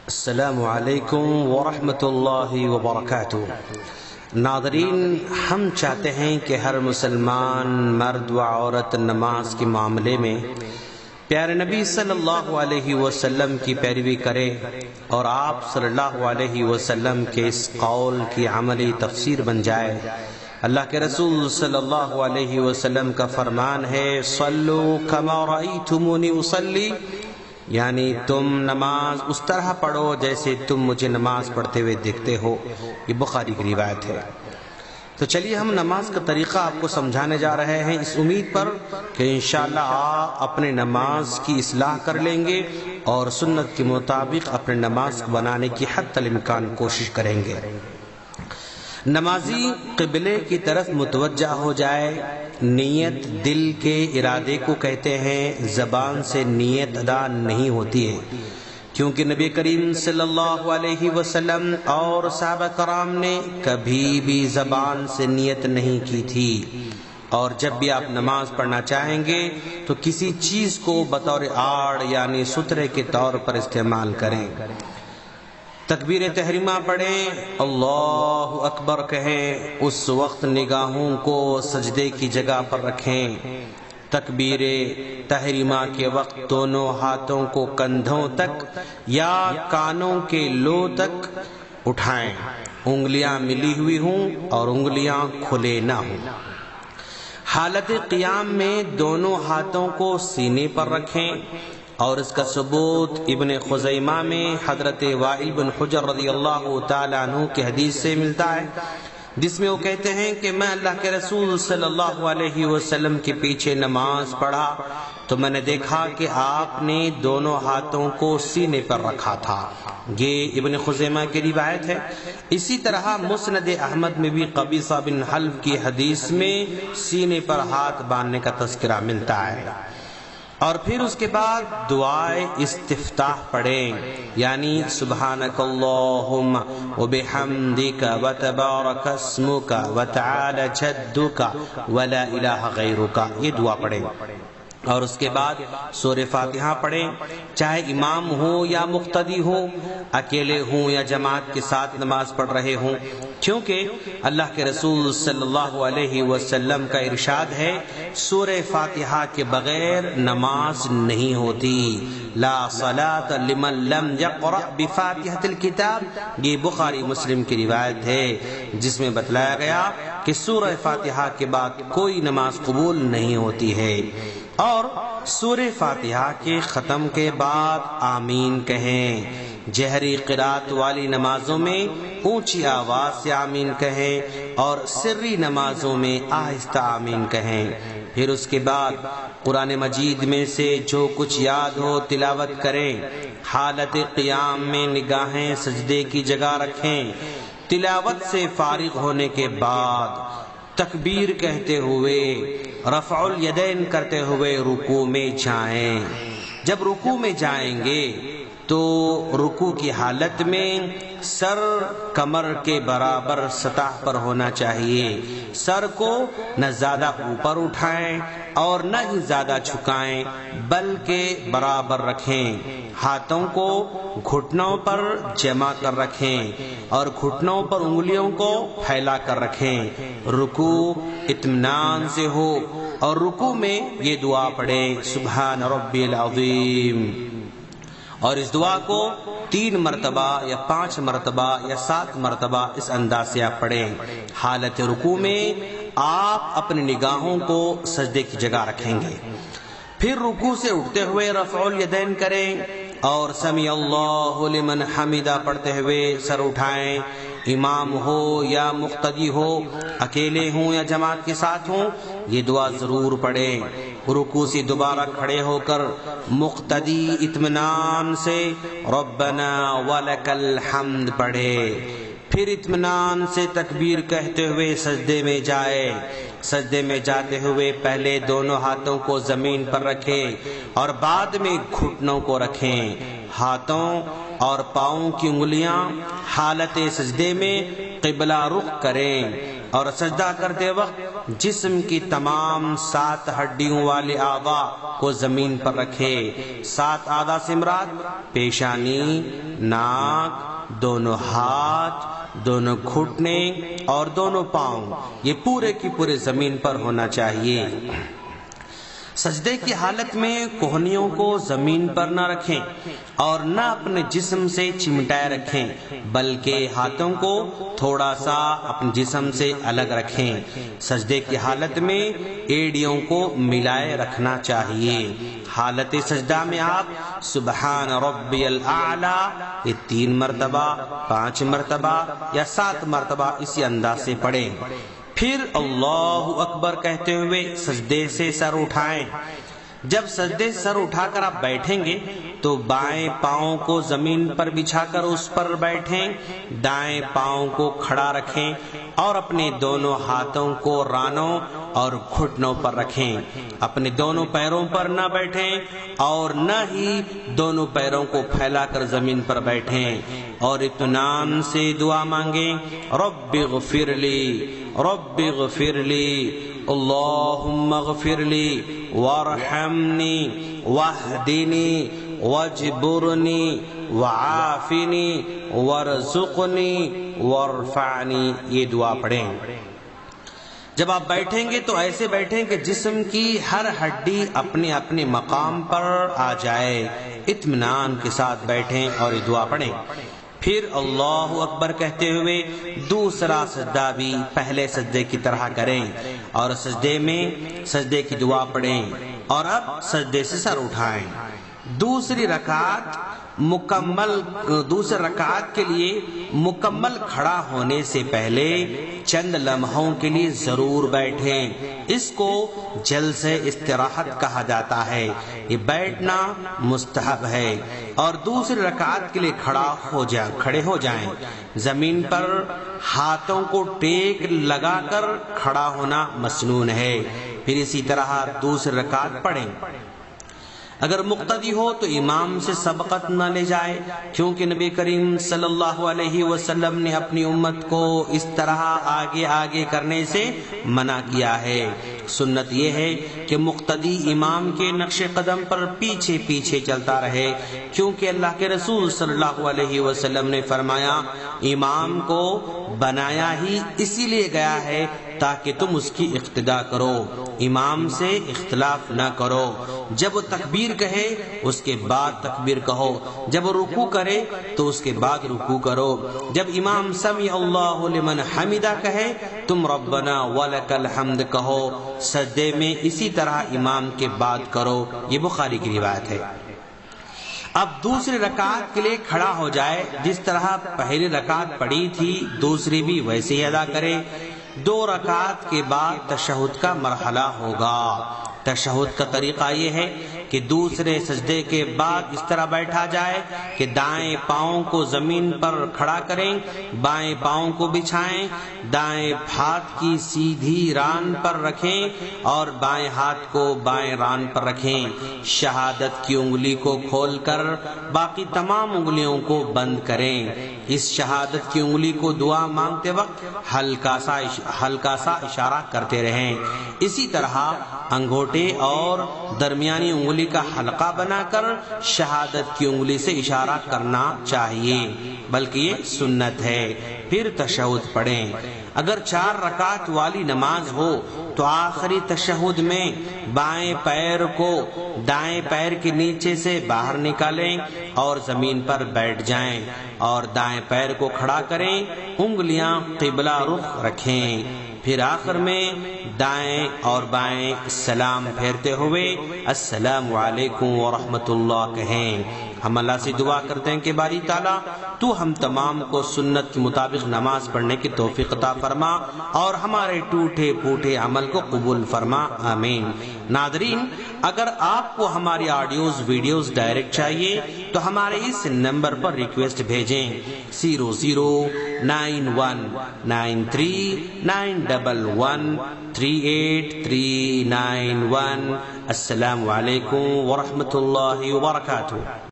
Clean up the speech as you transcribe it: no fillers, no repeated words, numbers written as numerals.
السلام علیکم ورحمۃ اللہ وبرکاتہ۔ ناظرین، ہم چاہتے ہیں کہ ہر مسلمان مرد و عورت نماز کے معاملے میں پیارے نبی صلی اللہ علیہ وسلم کی پیروی کرے اور آپ صلی اللہ علیہ وسلم کے اس قول کی عملی تفسیر بن جائے۔ اللہ کے رسول صلی اللہ علیہ وسلم کا فرمان ہے، صلو کما رأیتمونی اصلی، یعنی تم نماز اس طرح پڑھو جیسے تم مجھے نماز پڑھتے ہوئے دیکھتے ہو۔ یہ بخاری کی روایت ہے۔ تو چلیے ہم نماز کا طریقہ آپ کو سمجھانے جا رہے ہیں، اس امید پر کہ انشاءاللہ آپ اپنے نماز کی اصلاح کر لیں گے اور سنت کے مطابق اپنے نماز کو بنانے کی حتی الامکان کوشش کریں گے۔ نمازی قبلے کی طرف متوجہ ہو جائے۔ نیت دل کے ارادے کو کہتے ہیں، زبان سے نیت ادا نہیں ہوتی ہے، کیونکہ نبی کریم صلی اللہ علیہ وسلم اور صحابہ کرام نے کبھی بھی زبان سے نیت نہیں کی تھی۔ اور جب بھی آپ نماز پڑھنا چاہیں گے تو کسی چیز کو بطور آڑ یعنی سترے کے طور پر استعمال کریں۔ تکبیر تحریمہ پڑھیں، اللہ اکبر کہیں، اس وقت نگاہوں کو سجدے کی جگہ پر رکھیں۔ تکبیر تحریمہ کے وقت دونوں ہاتھوں کو کندھوں تک یا کانوں کے لو تک اٹھائیں، انگلیاں ملی ہوئی ہوں اور انگلیاں کھلے نہ ہوں۔ حالت قیام میں دونوں ہاتھوں کو سینے پر رکھیں، اور اس کا ثبوت ابن خزیمہ میں حضرت وائل بن حجر رضی اللہ تعالیٰ عنہ کی حدیث سے ملتا ہے، جس میں وہ کہتے ہیں کہ میں اللہ کے رسول صلی اللہ علیہ وسلم کے پیچھے نماز پڑھا تو میں نے دیکھا کہ آپ نے دونوں ہاتھوں کو سینے پر رکھا تھا۔ یہ ابن خزیمہ کی روایت ہے۔ اسی طرح مسند احمد میں بھی قبیصہ بن حلف کی حدیث میں سینے پر ہاتھ باندھنے کا تذکرہ ملتا ہے۔ اور پھر اس کے بعد دعائے استفتاح پڑھیں، یعنی سبحانک اللہم وبحمدک وتبارک اسمک وتعالی جدک ولا الہ غیرک، یہ دعا پڑھیں۔ اور اس کے بعد سورہ فاتحہ پڑھیں، چاہے امام ہو یا مقتدی ہو، اکیلے ہوں یا جماعت کے ساتھ نماز پڑھ رہے ہوں، کیونکہ اللہ کے رسول صلی اللہ علیہ وسلم کا ارشاد ہے، سورہ فاتحہ کے بغیر نماز نہیں ہوتی۔ لا صلاۃ لمن لم یقرأ بفاتحۃ الکتاب، یہ بخاری مسلم کی روایت ہے، جس میں بتلایا گیا کہ سورہ فاتحہ کے بعد کوئی نماز قبول نہیں ہوتی ہے۔ اور سورہ فاتحہ کے ختم کے بعد آمین کہیں۔ جہری قرات والی نمازوں میں اونچی آواز سے آمین کہیں اور سری نمازوں میں آہستہ آمین کہیں۔ پھر اس کے بعد قرآن مجید میں سے جو کچھ یاد ہو تلاوت کریں۔ حالت قیام میں نگاہیں سجدے کی جگہ رکھیں۔ تلاوت سے فارغ ہونے کے بعد تکبیر کہتے ہوئے رفع الیدین کرتے ہوئے رکوع میں جائیں۔ جب رکوع میں جائیں گے تو رکوع کی حالت میں سر کمر کے برابر سطح پر ہونا چاہیے۔ سر کو نہ زیادہ اوپر اٹھائیں اور نہ ہی زیادہ جھکائیں، بلکہ برابر رکھیں۔ ہاتھوں کو گھٹنوں پر جمع کر رکھیں اور گھٹنوں پر انگلیوں کو پھیلا کر رکھیں۔ رکوع اطمینان سے ہو اور رکوع میں یہ دعا پڑھیں، سبحان ربی العظیم، اور اس دعا کو 3 مرتبہ یا 5 مرتبہ یا 7 مرتبہ اس انداز سے آپ پڑھیں۔ حالت رکوع میں آپ اپنی نگاہوں کو سجدے کی جگہ رکھیں گے۔ پھر رکوع سے اٹھتے ہوئے رفع الیدین کریں اور سمیع اللہ لمن حمدہ پڑھتے ہوئے سر اٹھائیں۔ امام ہو یا مقتدی ہو، اکیلے ہوں یا جماعت کے ساتھ ہوں، یہ دعا ضرور پڑھیں۔ رکوع سے دوبارہ کھڑے ہو کر مقتدی اطمینان سے ربنا ولک الحمد پڑھے۔ پھر اطمینان سے تکبیر کہتے ہوئے سجدے میں جائے۔ سجدے میں جاتے ہوئے پہلے دونوں ہاتھوں کو زمین پر رکھیں اور بعد میں گھٹنوں کو رکھیں۔ ہاتھوں اور پاؤں کی انگلیاں حالت سجدے میں قبلہ رخ کریں۔ اور سجدہ کرتے وقت جسم کی تمام 7 ہڈیوں والے اعضاء کو زمین پر رکھے۔ 7 اعضاء سے مراد پیشانی، ناک، دونوں ہاتھ، دونوں گھٹنے اور دونوں پاؤں، یہ پورے کی پورے زمین پر ہونا چاہیے۔ سجدے کی حالت میں کوہنیوں کو زمین پر نہ رکھیں اور نہ اپنے جسم سے چمٹائے رکھیں، بلکہ ہاتھوں کو تھوڑا سا اپنے جسم سے الگ رکھیں۔ سجدے کی حالت میں ایڑیوں کو ملائے رکھنا چاہیے۔ حالت سجدہ میں آپ سبحان ربی الاعلی یہ 3 مرتبہ، 5 مرتبہ یا 7 مرتبہ اسی انداز سے پڑھیں۔ پھر اللہ اکبر کہتے ہوئے سجدے سے سر اٹھائیں۔ جب سجدے سے سر اٹھا کر آپ بیٹھیں گے تو بائیں پاؤں کو زمین پر بچھا کر اس پر بیٹھیں، دائیں پاؤں کو کھڑا رکھیں اور اپنے دونوں ہاتھوں کو رانوں اور گھٹنوں پر رکھیں۔ اپنے دونوں پیروں پر نہ بیٹھیں اور نہ ہی دونوں پیروں کو پھیلا کر زمین پر بیٹھیں، اور اطمینان سے دعا مانگیں، رب اغفر لی، رب اغفر لی، اللہم اغفر لی وارحمنی واہدنی واجبرنی وعافنی وارزقنی وارفعنی، یہ دعا پڑھیں۔ جب آپ بیٹھیں گے تو ایسے بیٹھیں کہ جسم کی ہر ہڈی اپنے اپنے مقام پر آ جائے، اطمینان کے ساتھ بیٹھیں اور یہ دعا پڑھیں۔ پھر اللہ اکبر کہتے ہوئے دوسرا سجدہ بھی پہلے سجدے کی طرح کریں اور سجدے میں سجدے کی دعا پڑھیں، اور اب سجدے سے سر اٹھائیں۔ دوسری رکعت کے لیے مکمل کھڑا ہونے سے پہلے چند لمحوں کے لیے ضرور بیٹھیں۔ اس کو جلسہ استراحت کہا جاتا ہے۔ یہ بیٹھنا مستحب ہے، اور دوسری رکعت کے لیے کھڑے ہو جائیں۔ زمین پر ہاتھوں کو ٹیک لگا کر کھڑا ہونا مسنون ہے۔ پھر اسی طرح دوسری رکعت پڑھیں۔ اگر مقتدی ہو تو امام سے سبقت نہ لے جائے، کیونکہ نبی کریم صلی اللہ علیہ وسلم نے اپنی امت کو اس طرح آگے آگے کرنے سے منع کیا ہے۔ سنت یہ ہے کہ مقتدی امام کے نقش قدم پر پیچھے پیچھے چلتا رہے، کیونکہ اللہ کے رسول صلی اللہ علیہ وسلم نے فرمایا، امام کو بنایا ہی اسی لیے گیا ہے تاکہ تم اس کی اقتداء کرو، امام سے اختلاف نہ کرو۔ جب وہ تکبیر کہے اس کے بعد تکبیر کہو، جب وہ رکوع کرے تو اس کے بعد رکوع کرو، جب امام سمع اللہ لمن حمدہ کہے تم ربنا ولک الحمد کہو، سجدے میں اسی طرح امام کے بعد کرو۔ یہ بخاری کی روایت ہے۔ اب دوسری رکعت کے لیے کھڑا ہو جائے، جس طرح پہلی رکعت پڑھی تھی دوسری بھی ویسے ہی ادا کرے۔ 2 رکعت کے بعد تشہد کا مرحلہ ہوگا۔ تشہد کا طریقہ یہ ہے کہ دوسرے سجدے کے بعد اس طرح بیٹھا جائے کہ دائیں پاؤں کو زمین پر کھڑا کریں، بائیں پاؤں کو بچھائیں، دائیں ہاتھ کی سیدھی ران پر رکھیں اور بائیں ہاتھ کو بائیں ران پر رکھیں۔ شہادت کی انگلی کو کھول کر باقی تمام انگلیوں کو بند کریں۔ اس شہادت کی انگلی کو دعا مانگتے وقت ہلکا سا اشارہ کرتے رہیں۔ اسی طرح انگوٹھے اور درمیانی انگلی کا حلقہ بنا کر شہادت کی انگلی سے اشارہ کرنا چاہیے، بلکہ یہ سنت ہے۔ پھر تشہد پڑھیں۔ اگر 4 رکعت والی نماز ہو تو آخری تشہد میں بائیں پیر کو دائیں پیر کے نیچے سے باہر نکالیں اور زمین پر بیٹھ جائیں، اور دائیں پیر کو کھڑا کریں، انگلیاں قبلہ رخ رکھیں۔ پھر آخر میں دائیں اور بائیں سلام پھیرتے ہوئے السلام علیکم ورحمۃ اللہ کہیں۔ ہم اللہ سے دعا کرتے ہیں کہ باری تعالیٰ تو ہم تمام کو سنت کے مطابق نماز پڑھنے کی توفیق عطا فرما اور ہمارے ٹوٹے پھوٹے عمل کو قبول فرما، آمین۔ ناظرین، اگر آپ کو ہماری آڈیوز ویڈیوز ڈائریکٹ چاہیے تو ہمارے اس نمبر پر ریکویسٹ بھیجیں 009193113839 السلام علیکم ورحمۃ اللہ وبرکاتہ۔